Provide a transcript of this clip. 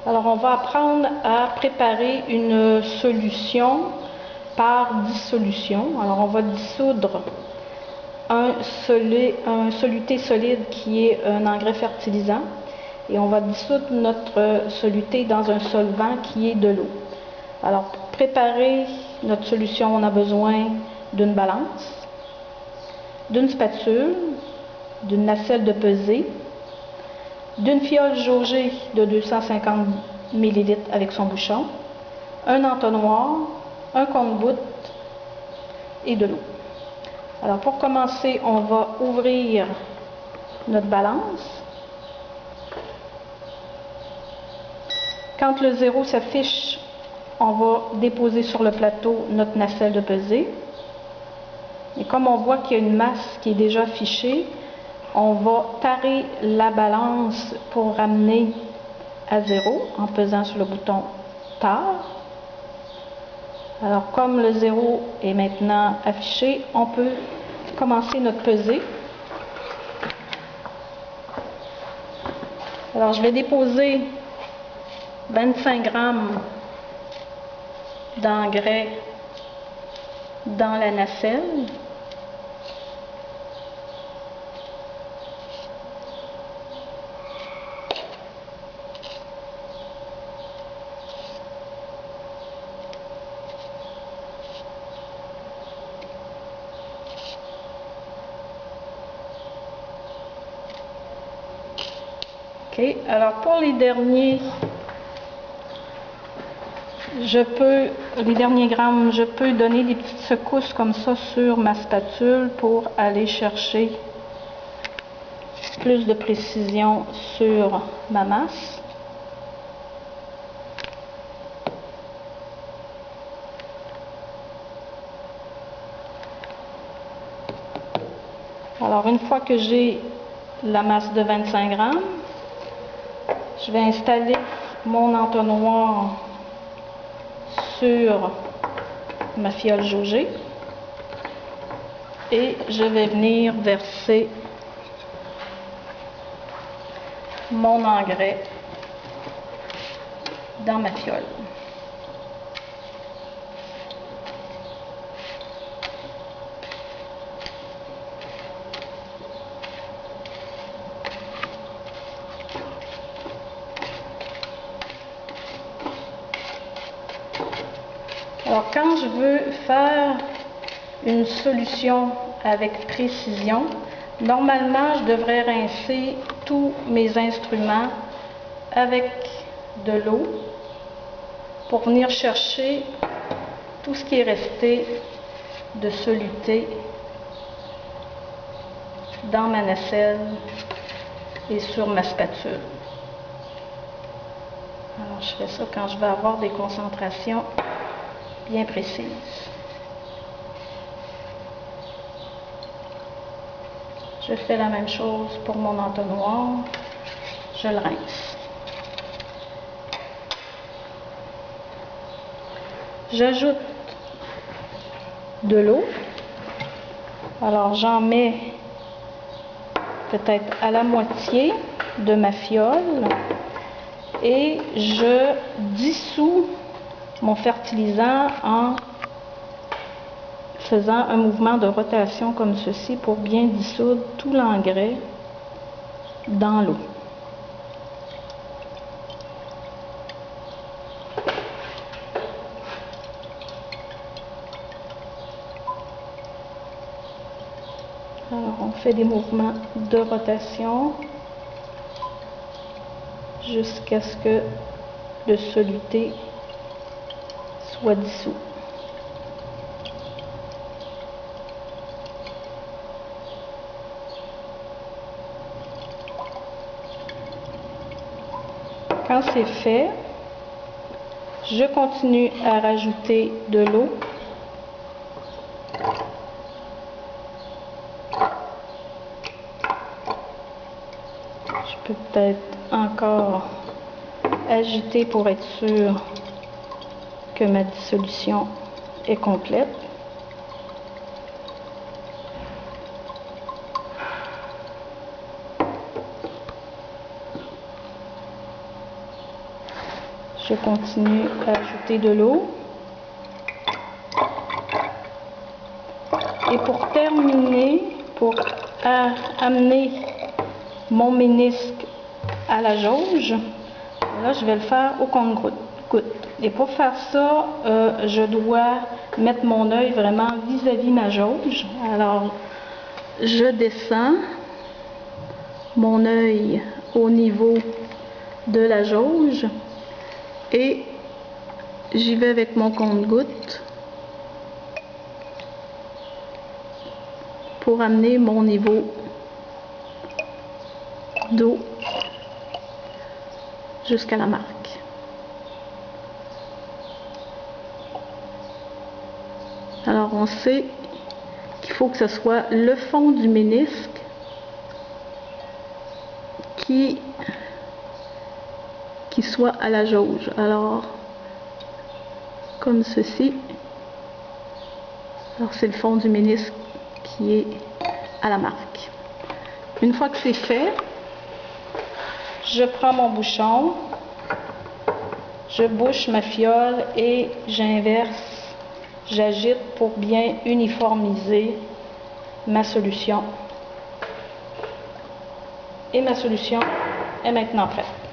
Alors, on va apprendre à préparer une solution par dissolution. Alors, on va dissoudre un soluté solide qui est un engrais fertilisant et on va dissoudre notre soluté dans un solvant qui est de l'eau. Alors, pour préparer notre solution, on a besoin d'une balance, d'une spatule, d'une nacelle de pesée, d'une fiole jaugée de 250 ml avec son bouchon, un entonnoir, un compte-gouttes et de l'eau. Alors pour commencer, on va ouvrir notre balance. Quand le 0 s'affiche, on va déposer sur le plateau notre nacelle de pesée. Et comme on voit qu'il y a une masse qui est déjà affichée, on va tarer la balance pour ramener à 0 en pesant sur le bouton tare. Alors comme le 0 est maintenant affiché, on peut commencer notre pesée. Alors je vais déposer 25 grammes d'engrais dans la nacelle. OK. Alors pour les derniers grammes, je peux donner des petites secousses comme ça sur ma spatule pour aller chercher plus de précision sur ma masse. Alors une fois que j'ai la masse de 25 grammes, je vais installer mon entonnoir sur ma fiole jaugée et je vais venir verser mon engrais dans ma fiole. Alors quand je veux faire une solution avec précision, normalement je devrais rincer tous mes instruments avec de l'eau pour venir chercher tout ce qui est resté de soluté dans ma nacelle et sur ma spatule. Alors je fais ça quand je vais avoir des concentrations bien précises. Je fais la même chose pour mon entonnoir, je le rince. J'ajoute de l'eau. Alors j'en mets peut-être à la moitié de ma fiole et je dissous mon fertilisant en faisant un mouvement de rotation comme ceci pour bien dissoudre tout l'engrais dans l'eau. Alors on fait des mouvements de rotation jusqu'à ce que le soluté soit dissous. Quand c'est fait, je continue à rajouter de l'eau. Je peux peut-être encore agiter pour être sûr que ma dissolution est complète. Je continue à ajouter de l'eau. Et pour terminer, pour amener mon ménisque à la jauge, là je vais le faire au compte-gouttes. Et pour faire ça, je dois mettre mon œil vraiment vis-à-vis ma jauge. Alors, je descends mon œil au niveau de la jauge et j'y vais avec mon compte-gouttes pour amener mon niveau d'eau jusqu'à la marque. Alors on sait qu'il faut que ce soit le fond du ménisque qui soit à la jauge. Alors comme ceci. Alors c'est le fond du ménisque qui est à la marque. Une fois que c'est fait, je prends mon bouchon, je bouche ma fiole et j'inverse, j'agite pour bien uniformiser ma solution. Et ma solution est maintenant prête.